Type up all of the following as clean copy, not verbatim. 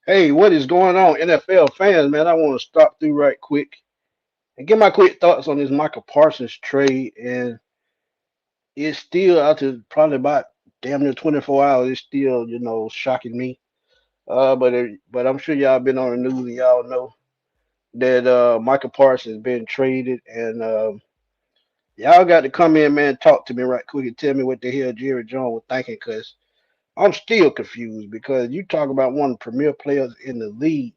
Hey, what is going on, NFL fans, man? I want to stop through right quick and get my quick thoughts on this Micah Parsons trade. And it's still out to probably about damn near 24 hours. It's still, shocking me. But I'm sure y'all been on the news and y'all know that Micah Parsons been traded. And y'all got to come in, man, talk to me right quick and tell me what the hell Jerry Jones was thinking, because I'm still confused. Because you talk about one of the premier players in the league.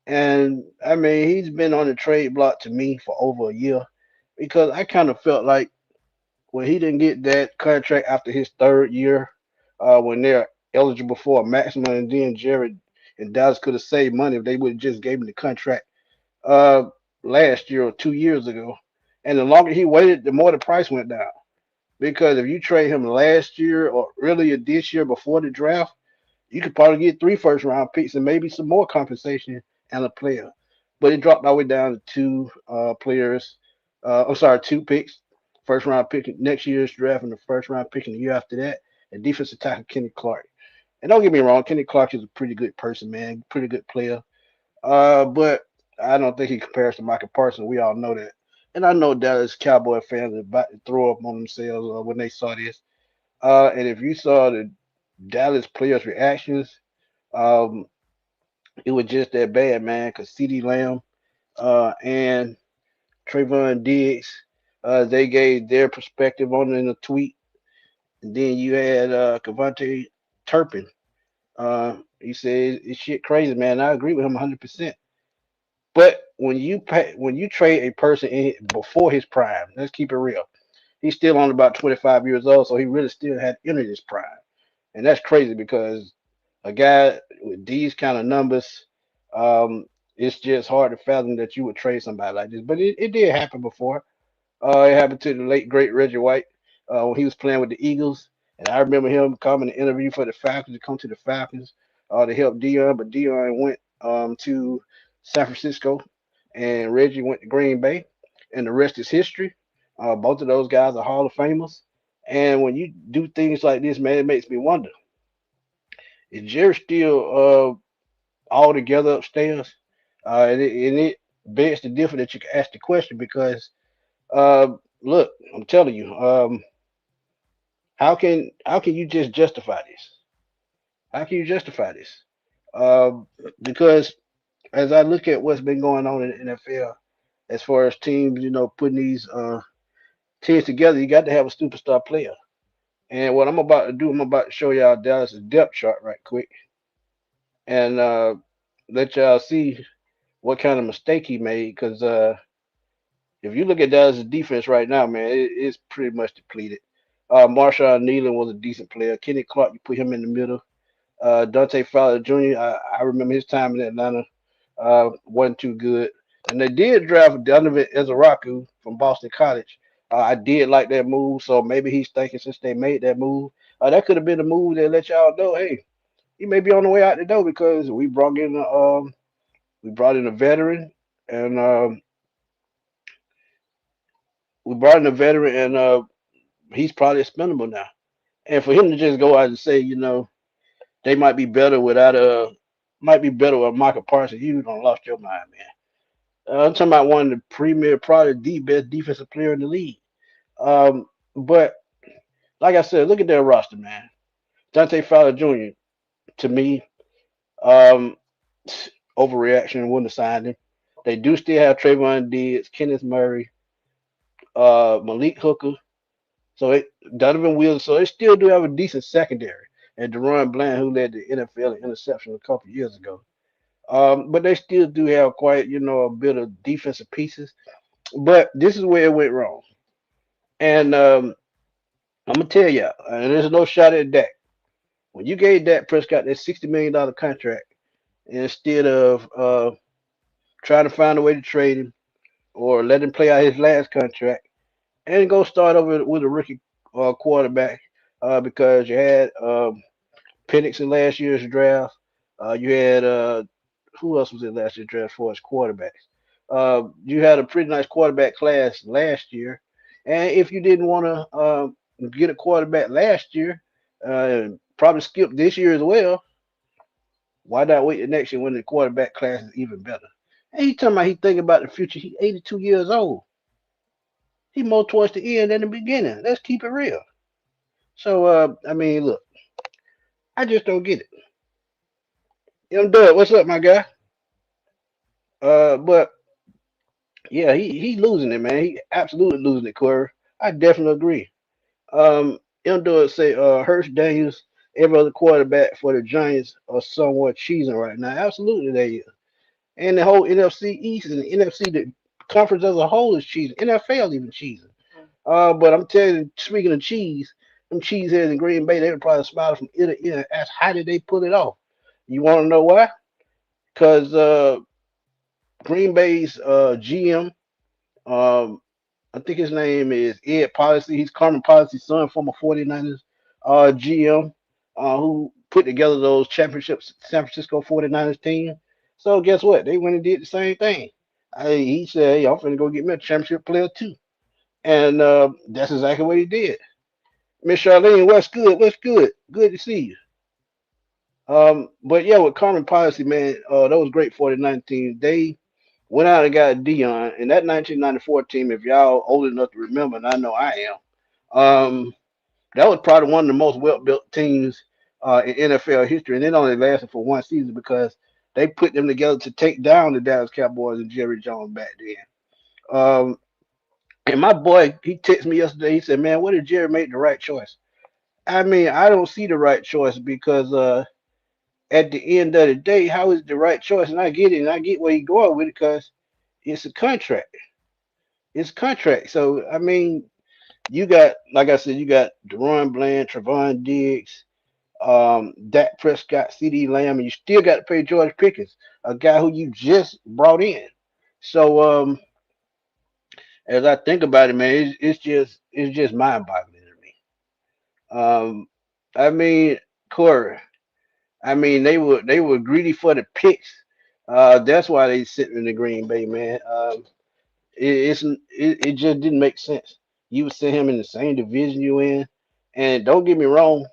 And I mean, he's been on the trade block to me for over a year because I kind of felt like when he didn't get that contract after his third year, when they're eligible for a maximum, and then Jared and Dallas could have saved money if they would have just gave him the contract uh, last year or 2 years ago. And the longer he waited, the more the price went down. Because if you trade him last year or earlier this year before the draft, you could probably get three first round picks and maybe some more compensation and a player. But it dropped all the way down to two players. I'm sorry, two picks. First round pick next year's draft and the first round pick in the year after that. And defensive tackle Kenny Clark. And don't get me wrong, Kenny Clark is a pretty good person, man. Pretty good player. But I don't think he compares to Micah Parsons. We all know that. And I know Dallas Cowboy fans are about to throw up on themselves when they saw this. And if you saw the Dallas players' reactions, um, it was just that bad, man. Because C.D. Lamb and Trayvon Diggs, they gave their perspective on it in a tweet. And then you had Cavante Turpin. He said it's shit crazy, man. I agree with him 100%. But when you trade a person before his prime, let's keep it real. He's still only about 25 years old, so he really still had entered his prime. And that's crazy because a guy with these kind of numbers, um, it's just hard to fathom that you would trade somebody like this. But it did happen before. It happened to the late great Reggie White when he was playing with the Eagles, and I remember him coming to interview for the Falcons to come to the Falcons to help Dion, but Dion went to San Francisco, and Reggie went to Green Bay, and the rest is history. Both of those guys are Hall of Famers, and when you do things like this, man, it makes me wonder: is Jerry still all together upstairs? And it begs the difference that you can ask the question because uh, look, I'm telling you, how can you just justify this? How can you justify this? Um, because as I look at what's been going on in the NFL, as far as teams, putting these teams together, you got to have a superstar player. And what I'm about to do, I'm about to show y'all Dallas' depth chart right quick, and let y'all see what kind of mistake he made. Because if you look at Dallas' defense right now, man, it's pretty much depleted. Marshawn Nealon was a decent player. Kenny Clark, you put him in the middle. Dante Fowler Jr., I remember his time in Atlanta wasn't too good. And they did draft Donovan Ezaraku from Boston College. I did like that move, so maybe he's thinking since they made that move, that could have been a move that let y'all know, hey, he may be on the way out the door because we brought in a veteran, and he's probably expendable now. And for him to just go out and say, they might be better with Micah Parsons, you don't lost your mind, man. I'm talking about one of the premier, probably the best defensive player in the league. But like I said, look at their roster, man. Dante Fowler Jr. to me, um, overreaction. Wouldn't have signed him. They do still have Trayvon Diggs, Kenneth Murray, Malik Hooker, Donovan Wilson. So they still do have a decent secondary. And Deron Bland, who led the NFL in interception a couple years ago. But they still do have quite, a bit of defensive pieces. But this is where it went wrong. And I'm gonna tell you, and there's no shot at Dak. When you gave Dak Prescott that $60 million contract, instead of trying to find a way to trade him or let him play out his last contract and go start over with a rookie quarterback, because you had Penix in last year's draft, you had who else was in last year's draft for his quarterbacks? You had a pretty nice quarterback class last year, and if you didn't want to get a quarterback last year, probably skip this year as well, Why not wait the next year when the quarterback class is even better? And he talking about he thinking about the future. He 82 years old. He more towards the end than the beginning. Let's keep it real. So I mean, look, I just don't get it. Doug, what's up, my guy? But yeah, he losing it, man. He absolutely losing it, Corey. I definitely agree. Doug say Hurst, Daniels, every other quarterback for the Giants are somewhat cheesing right now. Absolutely, they is. And the whole NFC East and the NFC, the conference as a whole is cheesing. NFL even cheesing. But I'm telling you, speaking of cheese, them cheeseheads in Green Bay, they would probably smile from ear to ear. Ask how did they pull it off? You want to know why? Because Green Bay's GM, um, I think his name is Ed Policy. He's Carmen Policy's son, former 49ers GM, who put together those championships, San Francisco 49ers team. So guess what? They went and did the same thing. He said, hey, I'm finna go get me a championship player too. And that's exactly what he did. Miss Charlene, what's good? What's good? Good to see you. But yeah, with Carmen Policy, man, those great 49 teams, they went out and got Dion. And that 1994 team, if y'all old enough to remember, and I know I am, that was probably one of the most well-built teams in NFL history. And it only lasted for one season because they put them together to take down the Dallas Cowboys and Jerry Jones back then. And my boy, he texted me yesterday. He said, man, what did Jerry make the right choice? I mean, I don't see the right choice because at the end of the day, how is it the right choice? And I get it, and I get where he's going with it because it's a contract. It's a contract. So I mean, you got, like I said, you got Deron Bland, Trevon Diggs, Dak Prescott, CD Lamb, and you still got to pay George Pickens, a guy who you just brought in. So as I think about it, man, it's just mind-boggling to me. I mean, Corey. I mean, they were greedy for the picks. That's why they sitting in the Green Bay, man. It just didn't make sense. You would sit him in the same division you in, and don't get me wrong,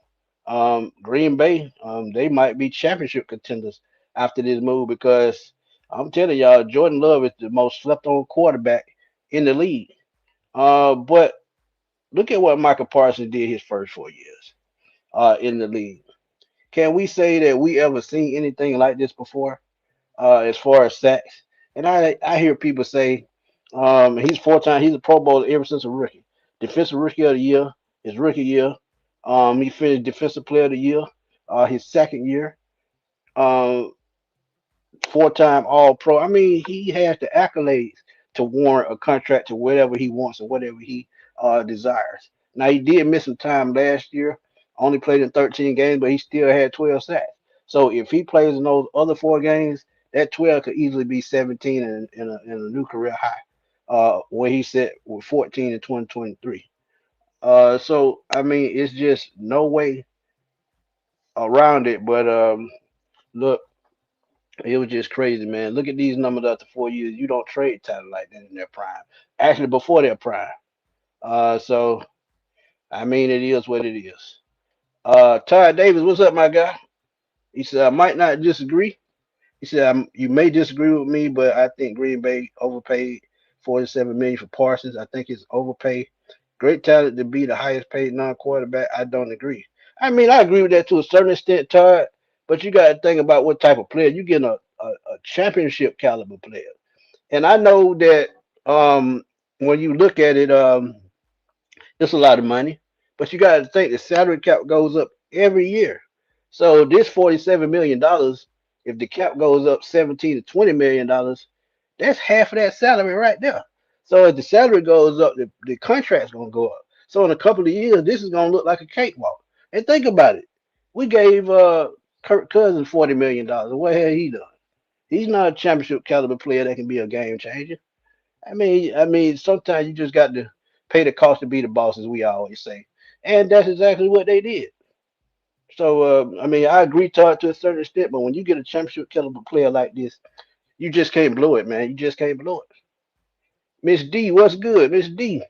Green Bay, they might be championship contenders after this move because I'm telling y'all, Jordan Love is the most slept on quarterback in the league. But look at what Micah Parsons did his first 4 years in the league. Can we say that we ever seen anything like this before? As far as sacks. And I hear people say he's 4 times, he's a Pro Bowler ever since a rookie. Defensive Rookie of the Year, his rookie year. He finished Defensive Player of the Year, his second year. Um, 4 time All Pro. I mean, he has the accolades to warrant a contract to whatever he wants or whatever he desires. Now he did miss some time last year, only played in 13 games, but he still had 12 sacks. So if he plays in those other 4 games, that 12 could easily be 17 in a new career high. When he set with 14 in 2023. So I mean, it's just no way around it. But look, it was just crazy, man. Look at these numbers after 4 years. You don't trade talent like that in their prime. Actually, before their prime. So I mean, it is what it is. Todd Davis, what's up, my guy? He said I might not disagree. He said you may disagree with me, but I think Green Bay overpaid 47 million for Parsons. I think it's overpaid. Great talent to be the highest paid non-quarterback. I don't agree. I mean, I agree with that to a certain extent, Todd. But you got to think about what type of player you getting a championship caliber player. And I know that when you look at it, it's a lot of money. But you got to think the salary cap goes up every year. So this $47 million, if the cap goes up 17 to $20 million, that's half of that salary right there. So if the salary goes up, the contract's gonna go up. So in a couple of years, this is gonna look like a cakewalk. And think about it. We gave Kirk Cousins $40 million. What has he done? He's not a championship caliber player that can be a game changer. I mean, sometimes you just got to pay the cost to be the boss, as we always say. And that's exactly what they did. So I mean, I agree to a certain extent, but when you get a championship caliber player like this, you just can't blow it, man. You just can't blow it. Miss D, what's good? Miss D.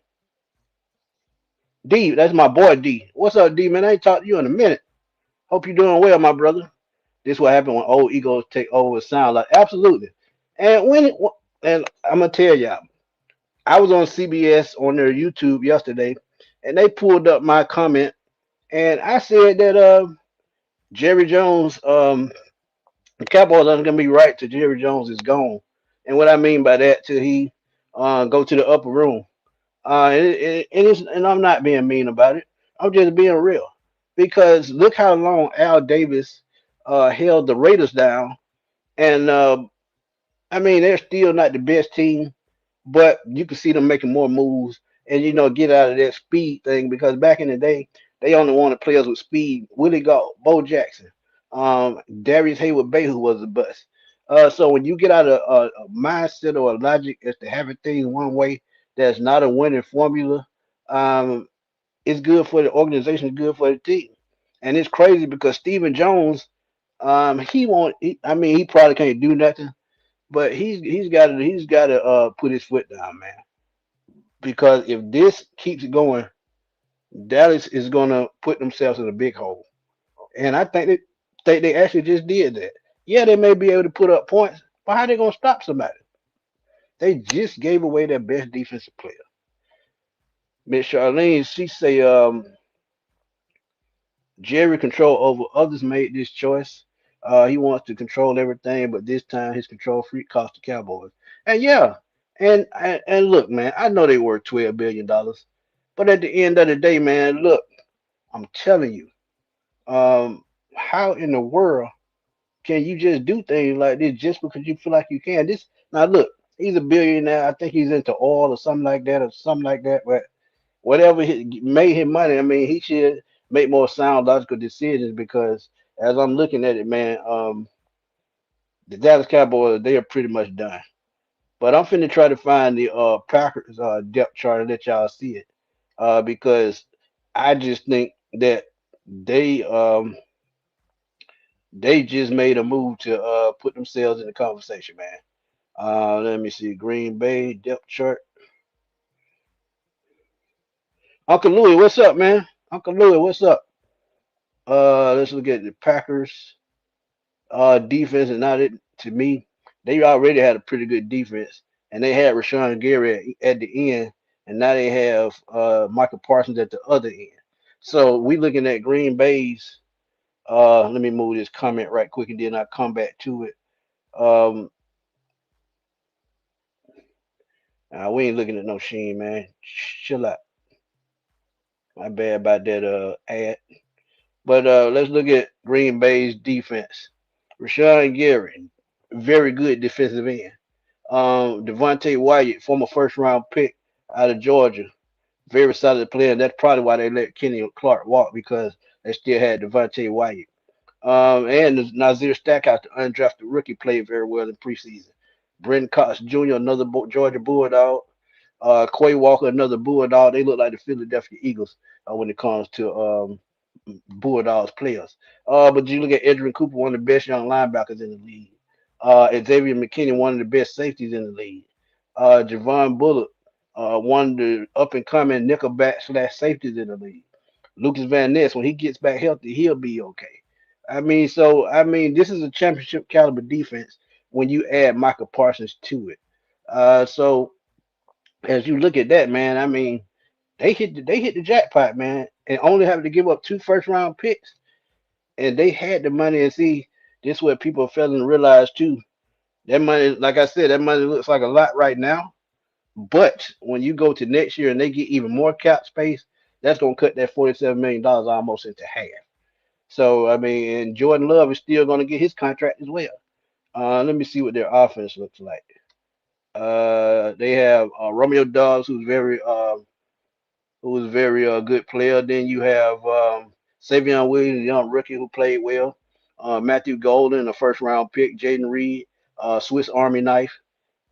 D, that's my boy D. What's up, D, man? I ain't talked to you in a minute. Hope you're doing well, my brother. This what happened when old egos take over. Sound like absolutely. And and I'm gonna tell y'all, I was on CBS on their YouTube yesterday, and they pulled up my comment, and I said that Jerry Jones, the Cowboys aren't gonna be right till Jerry Jones is gone. And what I mean by that, till he go to the upper room. And I'm not being mean about it. I'm just being real. Because look how long Al Davis held the Raiders down, and I mean they're still not the best team, but you can see them making more moves and get out of that speed thing because back in the day they only wanted players with speed. Willie Gault, Bo Jackson, Darius Hayward Bay, who was a bust. So when you get out of a mindset or a logic as to having things one way, that's not a winning formula. Um, it's good for the organization, it's good for the team, and it's crazy because Stephen Jones, he won't. I mean, he probably can't do nothing, but he's got to put his foot down, man, because if this keeps going, Dallas is gonna put themselves in a big hole. And I think they actually just did that. Yeah, they may be able to put up points, but how they gonna stop somebody? They just gave away their best defensive player. Miss Charlene, she say Jerry control over others made this choice. He wants to control everything, but this time his control freak cost the Cowboys. And yeah, and look, man, I know they worth $12 billion, but at the end of the day, man, look, I'm telling you, how in the world can you just do things like this just because you feel like you can? This now look, he's a billionaire. I think he's into oil or something like that, or something like that. But whatever he made him money, I mean, he should make more sound logical decisions because as I'm looking at it, man, the Dallas Cowboys they are pretty much done. But I'm finna try to find the Packers depth chart and let y'all see it because I just think that they they just made a move to put themselves in the conversation, man. Let me see, Green Bay depth chart. Uncle Louis, what's up, man? Uncle Louis, what's up? Let's look at the Packers defense, and not it to me. They already had a pretty good defense, and they had Rashawn Gary at the end, and now they have Micah Parsons at the other end. So we looking at Green Bay's. Let me move this comment right quick, and then I'll come back to it. Um, we ain't looking at no Sheen, man. Chill out. My bad about that ad. But let's look at Green Bay's defense. Rashawn Gary, very good defensive end. Devontae Wyatt, former first round pick out of Georgia, very solid player. And that's probably why they let Kenny Clark walk because they still had Devontae Wyatt. And Nazir Stackhouse, the undrafted rookie, played very well in preseason. Brenton Cox Jr., another Georgia Bulldog. Quay Walker, another Bulldog. They look like the Philadelphia Eagles when it comes to Bulldogs players. But you look at Edrin Cooper, one of the best young linebackers in the league. Xavier McKinney, one of the best safeties in the league. Javon Bullock, one of the up and coming nickelback slash safeties in the league. Lucas Van Ness, when he gets back healthy, he'll be okay. I mean, this is a championship caliber defense when you add Micah Parsons to it. So as you look at that, man, I mean, they hit the jackpot, man, and only having to give up two first round picks, and they had the money. And see, this is what people are failing to realize too. That money, like I said, that money looks like a lot right now, but when you go to next year and they get even more cap space, that's gonna cut that $47 million almost into half. So I mean, and Jordan Love is still gonna get his contract as well. Let me see what their offense looks like. They have Romeo Dobbs, who was very good player. Then you have Savion Williams, a young rookie who played well. Matthew Golden, a first round pick. Jaden Reed, Swiss Army knife.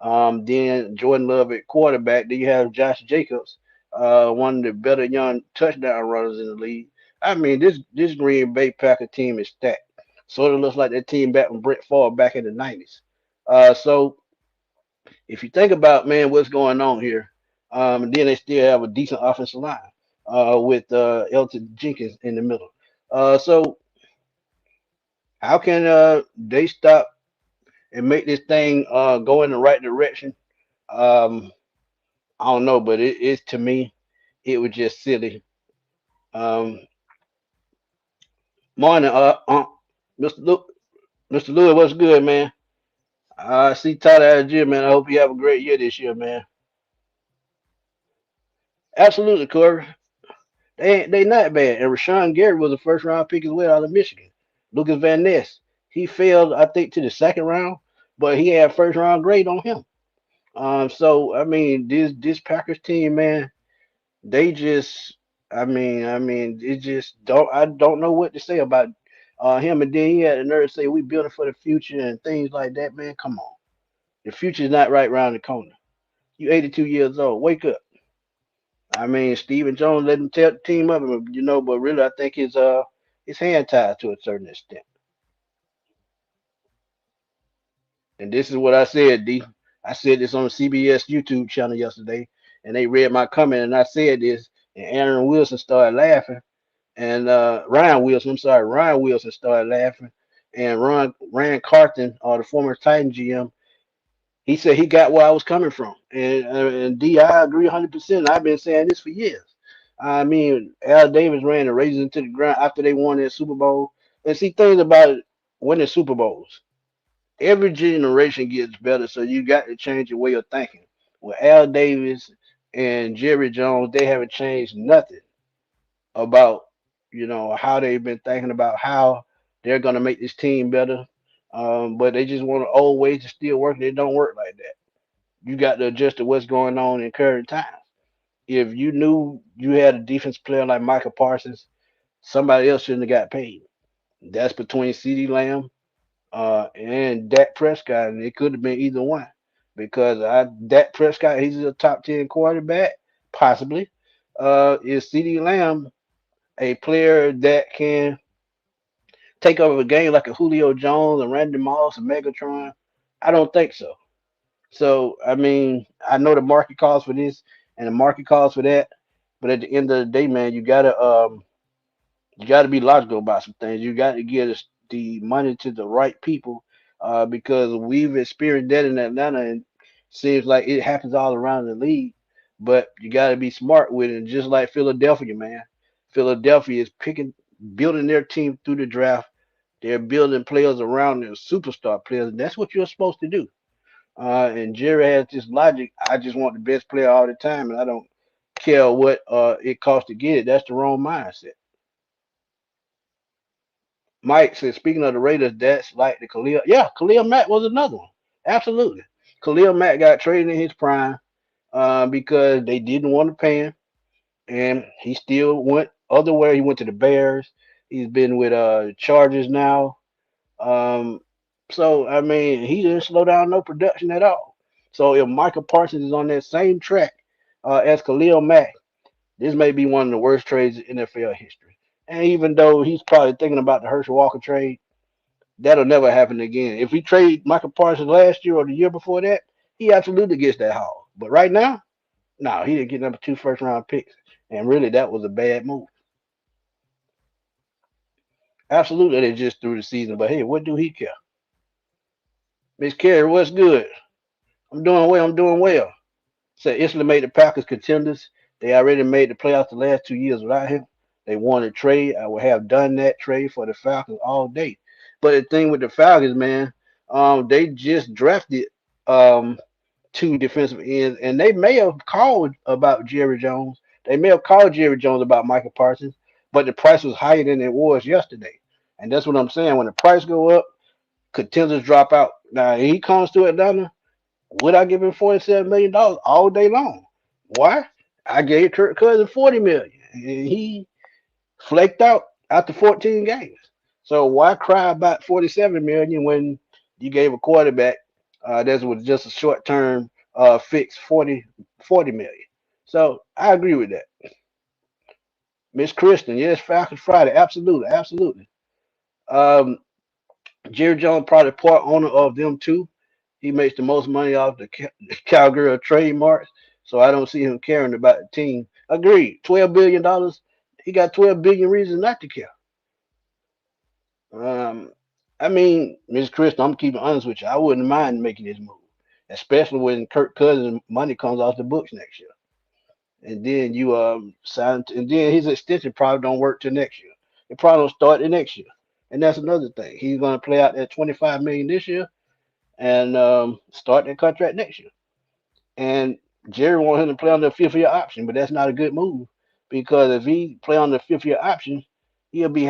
Then Jordan Love at quarterback. Then you have Josh Jacobs, one of the better young touchdown runners in the league. I mean, this Green Bay Packer team is stacked. Sort of looks like that team back when Brett Favre back in the '90s. So if you think about man, what's going on here, and then they still have a decent offensive line with Elton Jenkins in the middle. So How can they stop and make this thing go in the right direction? Um, I don't know, but it's to me, it was just silly. Um, Morning, Mr. Mr. Lewis, what's good, man? I see Tyler out of the gym, man. I hope you have a great year this year, man. Absolutely, Corey. They not bad. And Rashawn Gary was a first round pick as well out of Michigan. Lucas Van Ness, he failed, I think, to the second round, but he had first round grade on him. So I mean, this Packers team, man, they just, it just I don't know what to say about him. And then he had the nerve to say we building for the future and things like that, man. Come on, the future's not right around the corner. You 82 years old, wake up. I mean, Stephen Jones let him tell the team up, but really, I think his hand tied to a certain extent. And this is what I said, D. I said this on the CBS YouTube channel yesterday, and they read my comment, and I said this, and Aaron Wilson started laughing, and Ryan Wilson started laughing, and Rand Carton, the former Titan GM, he said he got where I was coming from, and D, I agree 100%. I've been saying this for years. I mean, Al Davis ran the Raiders into the ground after they won their Super Bowl, and see things about winning Super Bowls. Every generation gets better, so you got to change your way of thinking. With Al Davis and Jerry Jones, they haven't changed nothing about how they've been thinking about how they're gonna make this team better. But they just want old ways to still work. They don't work like that. You got to adjust to what's going on in current times. If you knew you had a defense player like Micah Parsons, somebody else shouldn't have got paid. That's between CeeDee Lamb and Dak Prescott, and it could have been either one. Because Dak Prescott, he's a top 10 quarterback, possibly. Is CeeDee Lamb a player that can take over a game like a Julio Jones and Randy Moss and Megatron? I don't think so. So I mean, I know the market calls for this and the market calls for that, but at the end of the day, man, you gotta be logical about some things. You got to get the money to the right people, because we've experienced that in Atlanta, and seems like it happens all around the league. But you got to be smart with it, and just like Philadelphia, man. Philadelphia is building their team through the draft. They're building players around their superstar players, and that's what you're supposed to do. And Jerry has this logic. I just want the best player all the time, and I don't care what it costs to get it. That's the wrong mindset. Mike said, speaking of the Raiders, that's like the Khalil. Yeah, Khalil Mack was another one. Absolutely. Khalil Mack got traded in his prime because they didn't want to pay him, and he still went other way. He went to the Bears. He's been with Chargers now. Um, so I mean, he didn't slow down no production at all. So if Micah Parsons is on that same track as Khalil Mack, this may be one of the worst trades in NFL history. And even though he's probably thinking about the Herschel Walker trade, that'll never happen again. If he trade Michael Parsons last year or the year before that, he absolutely gets that haul. But right now, no, he didn't get number two first round picks. And really, that was a bad move. Absolutely, they just threw the season. But hey, what do he care? Miss Carey, what's good? I'm doing well. I'm doing well. So instantly made the Packers contenders. They already made the playoffs the last 2 years without him. They wanted a trade. I would have done that trade for the Falcons all day. But the thing with the Falcons, man, they just drafted um, two defensive ends, and they may have called about Jerry Jones. They may have called Jerry Jones about Michael Parsons, but the price was higher than it was yesterday. And that's what I'm saying. When the price go up, contenders drop out. Now he comes to Atlanta. Would I give him $47 million all day long? Why? I gave Kirk Cousins 40 million, and he flaked out after 14 games. So why cry about 47 million when you gave a quarterback that was just a short term fix 40 million? So I agree with that. Miss Kristen, yes, Falcons Friday, absolutely, absolutely. Um, Jerry Jones probably part owner of them too. He makes the most money off the cowgirl trademarks, so I don't see him caring about the team. Agreed. $12 billion. He got 12 billion reasons not to care. Um, I mean, Miss Crystal, I'm keeping honest with you. I wouldn't mind making this move, especially when Kirk Cousins' money comes off the books next year. And then you sign, and then his extension probably don't work till next year. It probably don't start the next year, and that's another thing. He's going to play out that 25 million this year and start that contract next year. And Jerry wants him to play on the fifth year option, but that's not a good move because if he play on the fifth year option, he'll be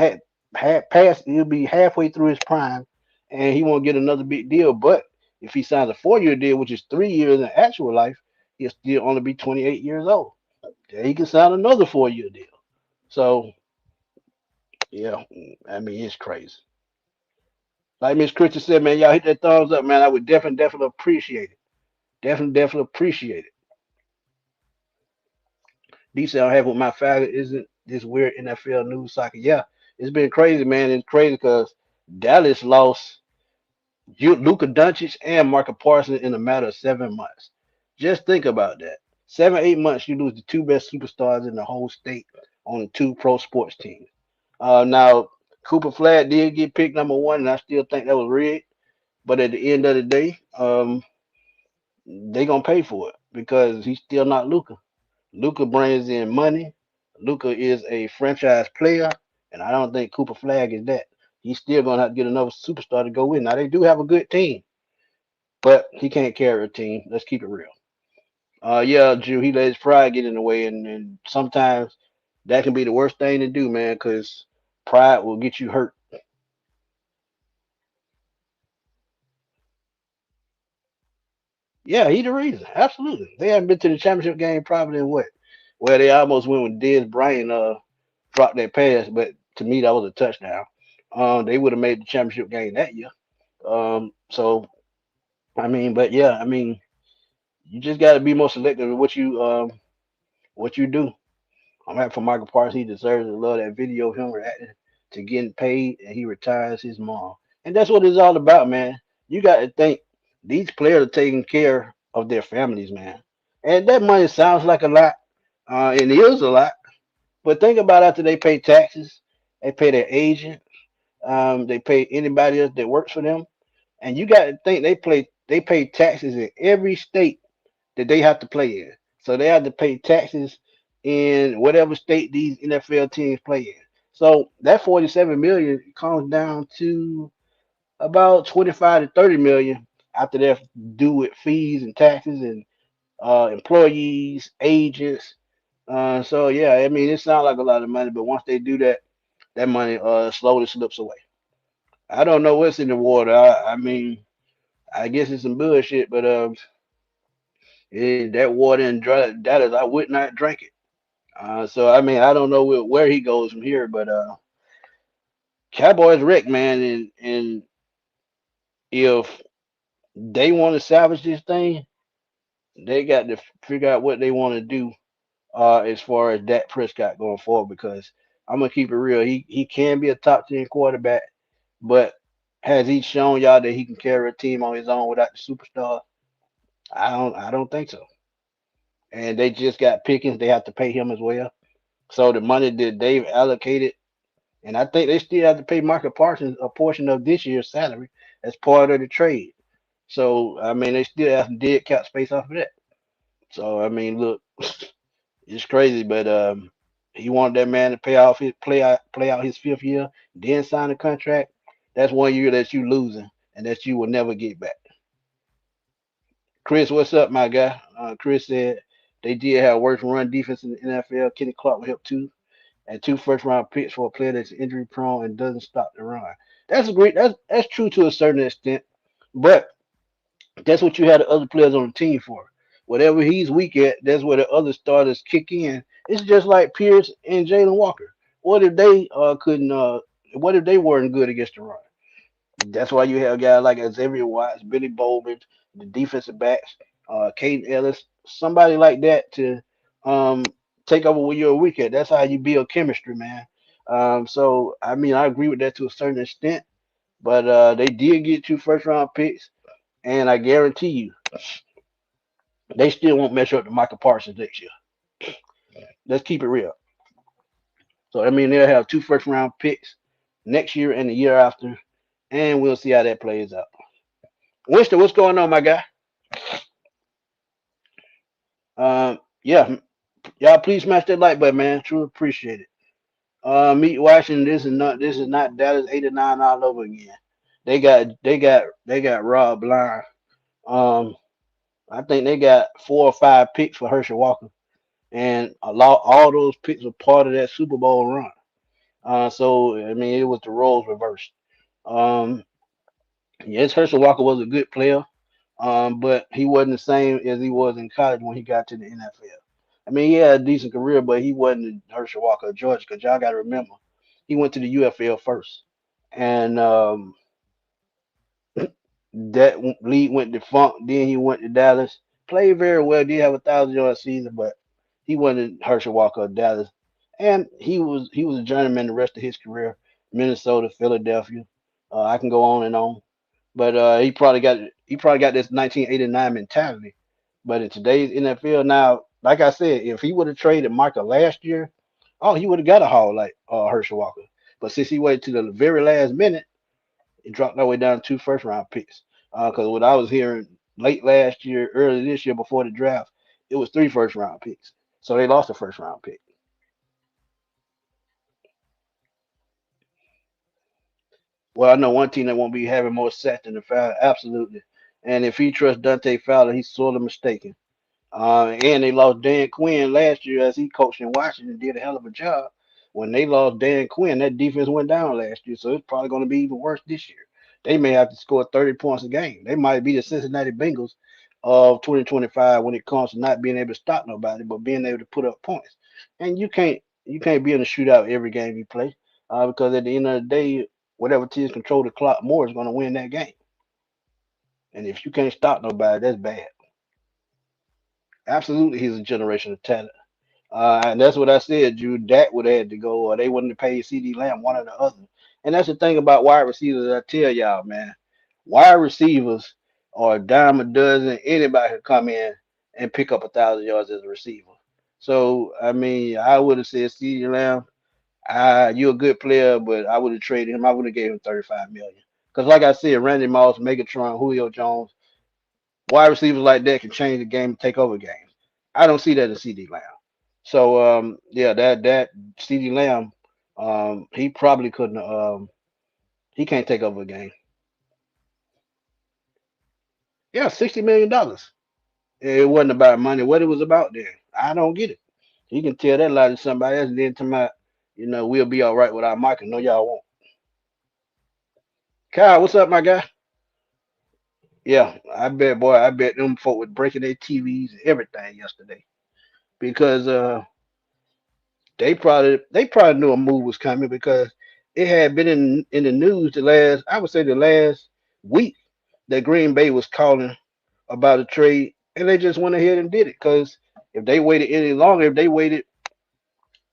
past, he'll be halfway through his prime, and he won't get another big deal. But if he signs a 4 year deal, which is 3 years in actual life, he'll still only be 28 years old. Then he can sign another 4 year deal. So yeah, I mean it's crazy. Like Miss Christian said, man, y'all hit that thumbs up, man. I would definitely appreciate it. Definitely appreciate it. DC I have with my father isn't this weird NFL news cycle. Yeah, it's been crazy, man. It's crazy because Dallas lost Luka Doncic and Micah Parsons in a matter of 7 months. Just think about that. 7, 8 months, you lose the two best superstars in the whole state on two pro sports teams. Now, Cooper Flag did get picked number one, and I still think that was rigged. But at the end of the day, they gonna pay for it because he's still not Luka. Luca brings in money. Luca is a franchise player, and I don't think Cooper Flag is that. He's still gonna have to get another superstar to go in. Now they do have a good team, but he can't carry a team. Let's keep it real. Yeah, Drew, he let his pride get in the way, and sometimes that can be the worst thing to do, man, because pride will get you hurt. Yeah, he the reason. Absolutely. They haven't been to the championship game probably in what? Well, they almost went when Dez Bryant dropped that pass, but to me that was a touchdown. They would have made the championship game that year. So I mean, but yeah, I mean, you just got to be more selective in what you do. I'm happy for Michael Parsons. He deserves to love that video of him reacting to getting paid, and he retires his mom. And that's what it's all about, man. You got to think these players are taking care of their families, man. And that money sounds like a lot, and it is a lot. But think about after they pay taxes, they pay their agent, they pay anybody else that works for them, and you got to think they pay taxes in every state that they have to play in. So they have to pay taxes in whatever state these NFL teams play in. So that 47 million comes down to about 25 to 30 million after they're due with fees and taxes and employees, agents. So yeah, I mean it sounds like a lot of money, but once they do that, that money slowly slips away. I don't know what's in the water. I mean, I guess it's some bullshit, but that water in Dallas, I would not drink it. So I mean, I don't know where he goes from here, but Cowboys wreck, man, and if they want to salvage this thing, they got to figure out what they want to do as far as Dak Prescott going forward. Because I'm gonna keep it real, he can be a top 10 quarterback, but has he shown y'all that he can carry a team on his own without the superstar? I don't think so. And they just got Pickens, they have to pay him as well. So the money that they've allocated, and I think they still have to pay Micah Parsons a portion of this year's salary as part of the trade. So I mean, they still have some dead cap space off of that. So I mean, look, it's crazy, but he wanted that man to play out his fifth year, then sign a contract. That's 1 year that you losing, and that you will never get back. Chris, what's up, my guy? Chris said they did have worst run defense in the NFL. Kenny Clark will help too, and two first round picks for a player that's injury prone and doesn't stop the run. That's a great. That's true to a certain extent, but that's what you had the other players on the team for. Whatever he's weak at, that's where the other starters kick in. It's just like Pierce and Jalen Walker. What if they couldn't? What if they weren't good against the run? That's why you have guys like Xavier Watts, Billy Bowman, the defensive backs, Caden Ellis, somebody like that to um, take over when you're weak at. That's how you build chemistry, man. So I mean, I agree with that to a certain extent, but they did get two first round picks, and I guarantee you, they still won't measure up to Micah Parsons next year. Let's keep it real. So I mean, they'll have two first round picks next year and the year after, and we'll see how that plays out. Winston, what's going on, my guy? Yeah, y'all please smash that like button, man. Truly appreciate it. Meet Washington. This is not Dallas 89 all over again. They got Rob Blind. Um, I think they got 4 or 5 picks for Herschel Walker, and all those picks were part of that Super Bowl run. So I mean, it was the roles reversed. Um, yes, Herschel Walker was a good player, but he wasn't the same as he was in college when he got to the NFL. I mean, he had a decent career, but he wasn't the Herschel Walker of Georgia because y'all got to remember he went to the UFL first, and that league went defunct. Then he went to Dallas, played very well, did have 1,000 yard season, but he wasn't Herschel Walker of Dallas, and he was a journeyman the rest of his career. Minnesota, Philadelphia, I can go on and on, but he probably got this 1989 mentality. But in today's NFL now, like I said, if he would have traded Micah last year, oh, he would have got a haul like Herschel Walker. But since he waited to the very last minute, it dropped all the way down to 2 first round picks. Because what I was hearing late last year, early this year before the draft, it was 3 first round picks. So they lost a 1st round pick. Well, I know one team that won't be having more sacks than the Fowler, absolutely. And if he trusts Dante Fowler, he's sorely mistaken. And they lost Dan Quinn last year as he coached in Washington, did a hell of a job. When they lost Dan Quinn, that defense went down last year, so it's probably going to be even worse this year. They may have to score 30 points a game. They might be the Cincinnati Bengals of 2025 when it comes to not being able to stop nobody, but being able to put up points. And you can't be in a shootout every game you play, because at the end of the day, whatever teams control the clock more is going to win that game. And if you can't stop nobody, that's bad. Absolutely, he's a generational talent. And that's what I said, Drew. Dak would have had to go, or they wouldn't have paid CD Lamb, one or the other. And that's the thing about wide receivers. I tell y'all, man, wide receivers are a dime a dozen. Anybody could come in and pick up 1,000 yards as a receiver. So I mean, I would have said CD Lamb, you're a good player, but I would have traded him. I would have gave him 35 million. Because like I said, Randy Moss, Megatron, Julio Jones, wide receivers like that can change the game and take over games. I don't see that in CD Lamb. So yeah, that CD Lamb, he probably couldn't. He can't take over a game. Yeah, $60 million. It wasn't about money. What it was about then, I don't get it. He can tell that lie to somebody else, and then to my, we'll be all right without Michael. No, y'all won't. Kyle, what's up, my guy? Yeah, I bet, boy. I bet them folk was breaking their TVs and everything yesterday because they probably knew a move was coming because it had been in the news I would say the last week that Green Bay was calling about a trade, and they just went ahead and did it because if they waited any longer, if they waited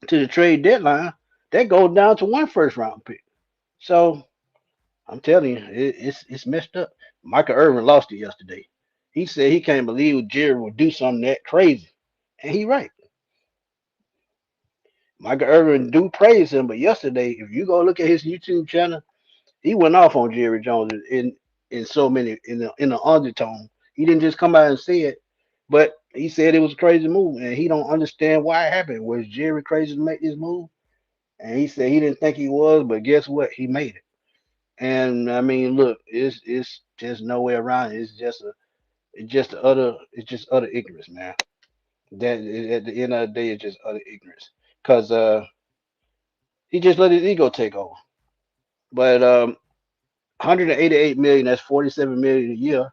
to the trade deadline, that goes down to 1 first round pick. So I'm telling you, it's messed up. Michael Irvin lost it yesterday. He said he can't believe Jerry would do something that crazy, and he right. Michael Irvin do praise him, but yesterday, if you go look at his YouTube channel, he went off on Jerry Jones in so many in the undertone. He didn't just come out and say it, but he said it was a crazy move, and he don't understand why it happened. Was Jerry crazy to make this move? And he said he didn't think he was, but guess what? He made it. And I mean, look, it's just no way around it. It's just utter ignorance, man. That at the end of the day, it's just utter ignorance. Cause he just let his ego take over. But 188 million, that's 47 million a year.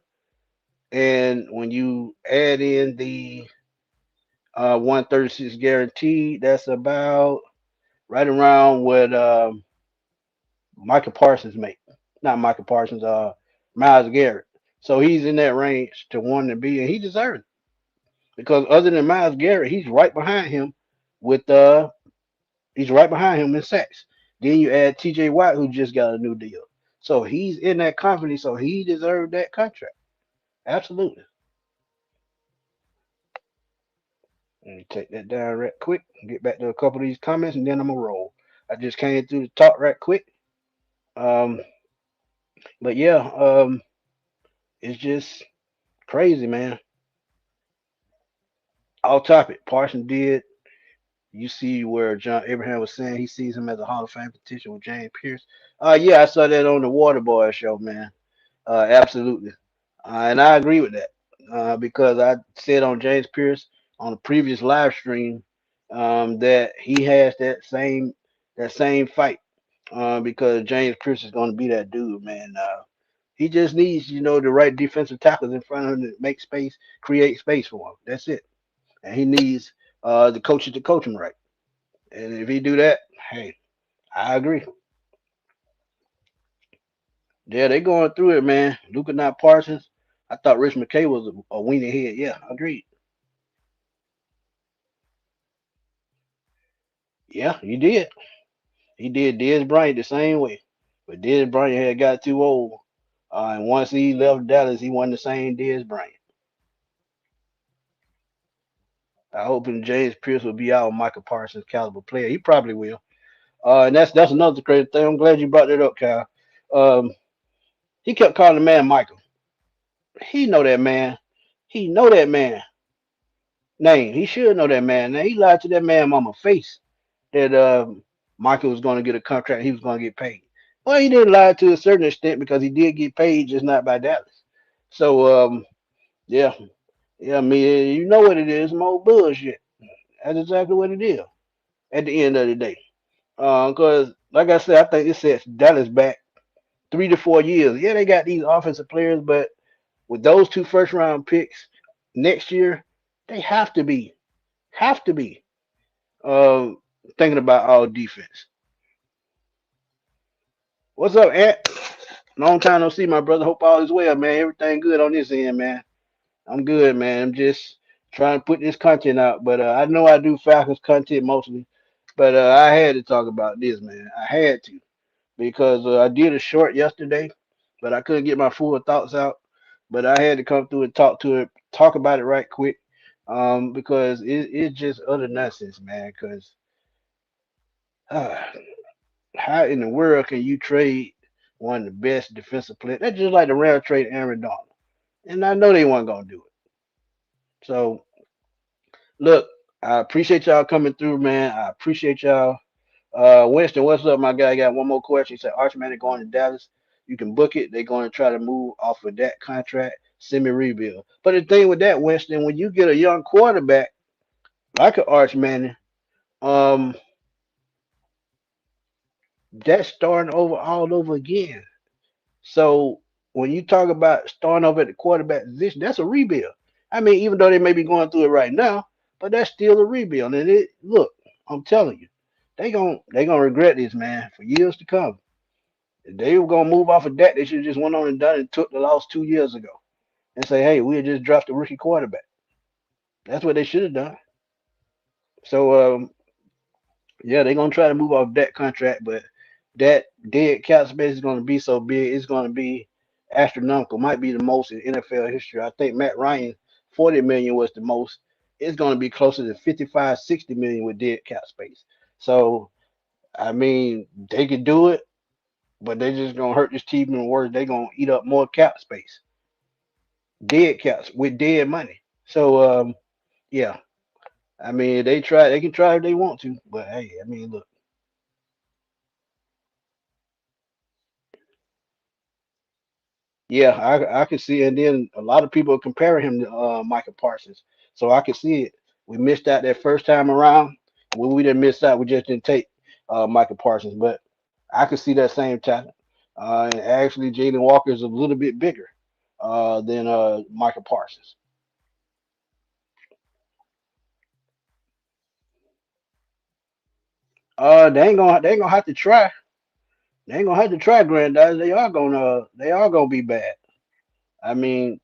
And when you add in the 136 guaranteed, that's about right around what Micah Parsons make. Not Micah Parsons, Miles Garrett. So he's in that range to want to be, and he deserves it because other than Miles Garrett, with he's right behind him in sacks. Then you add T.J. Watt, who just got a new deal, so he's in that company, so he deserved that contract. Absolutely. Let me take that down right quick and get back to a couple of these comments, and then I'm gonna roll. I just came through the talk right quick. Um, But yeah, it's just crazy, man. Off topic. Parsons did. You see where John Abraham was saying he sees him as a Hall of Fame potential with James Pierce. Yeah, I saw that on the Waterboy show, man. Absolutely. And I agree with that because I said on James Pierce on the previous live stream that he has that same fight because James Pierce is going to be that dude, man. He just needs, the right defensive tackles in front of him to make space, create space for him. That's it. And he needs the coaches to coach him right. And if he do that, hey, I agree. Yeah, they going through it, man. Luka not Parsons. I thought Rich McKay was a weenie head. Yeah, agreed. Yeah, he did. He did Dez Bryant the same way. But Dez Bryant had got too old. And once he left Dallas, he wasn't the same Dez Bryant. I hope James Pierce will be out Micah Parsons caliber player. He probably will. And that's another crazy thing. I'm glad you brought that up, Kyle. Um, he kept calling the man Michael. He know that man. He know that man name. He should know that man name. He lied to that man mama face that Michael was going to get a contract. He was going to get paid. Well, he didn't lie to a certain extent because he did get paid, just not by Dallas. So yeah, yeah. I mean, you know what it is, more bullshit. That's exactly what it is. At the end of the day, because like I said, I think it sets Dallas back 3 to 4 years. Yeah, they got these offensive players, but with those two first round picks next year, they have to be um, thinking about all defense. What's up, Ant? Long time no see, my brother. Hope all is well, man. Everything good on this end, man. I'm good, man. I'm just trying to put this content out, but I know I do Falcons content mostly, but I had to talk about this, man. I had to because I did a short yesterday, but I couldn't get my full thoughts out. But I had to come through and talk about it right quick, because it's just utter nonsense, man. Because uh, how in the world can you trade one of the best defensive players? That's just like the Rams trade Aaron Donald, and I know they weren't gonna do it. So look, I appreciate y'all coming through, man. I appreciate y'all. Winston, what's up, my guy? I got one more question. He said, Archman going to Dallas. You can book it. They're going to try to move off of that contract, semi rebuild. But the thing with that, Winston, when you get a young quarterback like an Archman, um, that's starting over all over again. So when you talk about starting over at the quarterback position, that's a rebuild. I mean, even though they may be going through it right now, but that's still a rebuild. And it look, I'm telling you, they gonna regret this, man, for years to come. If they were gonna move off of that, they should have just went on and done and took the loss 2 years ago and say, hey, we just dropped a rookie quarterback. That's what they should have done. So yeah, they're gonna try to move off that contract, but that dead cap space is gonna be so big, it's gonna be astronomical. Might be the most in NFL history. I think Matt Ryan 40 million was the most. It's gonna be closer to 55, 60 million with dead cap space. So I mean, they could do it, but they just gonna hurt this team even worse. They gonna eat up more cap space, dead caps with dead money. So yeah, I mean, they can try if they want to, but hey, I mean, look. Yeah, I can see, and then a lot of people are comparing him to Micah Parsons, so I can see it. We missed out that first time around. When we didn't miss out, we just didn't take Micah Parsons, but I could see that same talent. And actually, Jalen Walker is a little bit bigger than Micah Parsons. They ain't gonna have to try. They ain't gonna have to try, granddad. They are gonna be bad. I mean,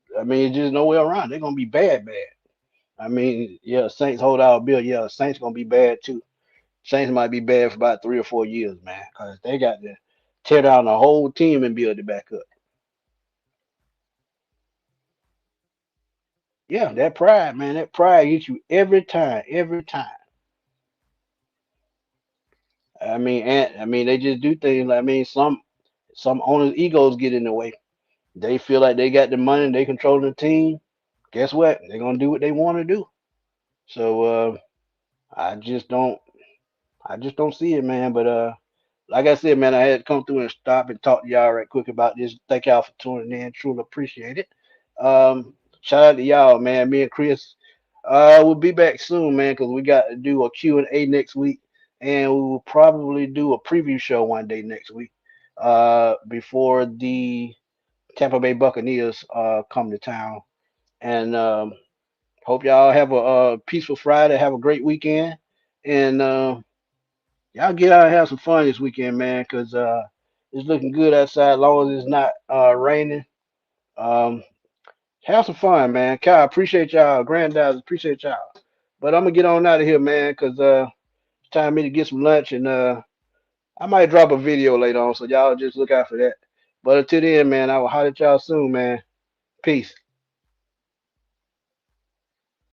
it's just no way around. They're gonna be bad, bad. I mean, yeah, Saints hold out a bill. Yeah, Saints gonna be bad too. Saints might be bad for about 3 or 4 years, man, because they got to tear down the whole team and build it back up. Yeah, that pride, man, that pride gets you every time, every time. I mean, and I mean, they just do things. I mean, some. Some owners' egos get in the way. They feel like they got the money, they control the team. Guess what? They're gonna do what they want to do. So I just don't, I just don't see it, man. But like I said, man, I had to come through and stop and talk to y'all right quick about this. Thank y'all for tuning in. Truly appreciate it. Shout out to y'all, man. Me and Chris, we'll be back soon, man, because we got to do a Q&A next week, and we will probably do a preview show one day next week, before the Tampa Bay Buccaneers come to town. And hope y'all have a peaceful Friday. Have a great weekend, and y'all get out and have some fun this weekend, man, because it's looking good outside. As long as it's not raining, um, have some fun, man. Kyle, appreciate y'all. Granddads, appreciate y'all. But I'm gonna get on out of here, man, because it's time for me to get some lunch, and I might drop a video later on, so y'all just look out for that. But until then, man, I will holler at y'all soon, man. Peace.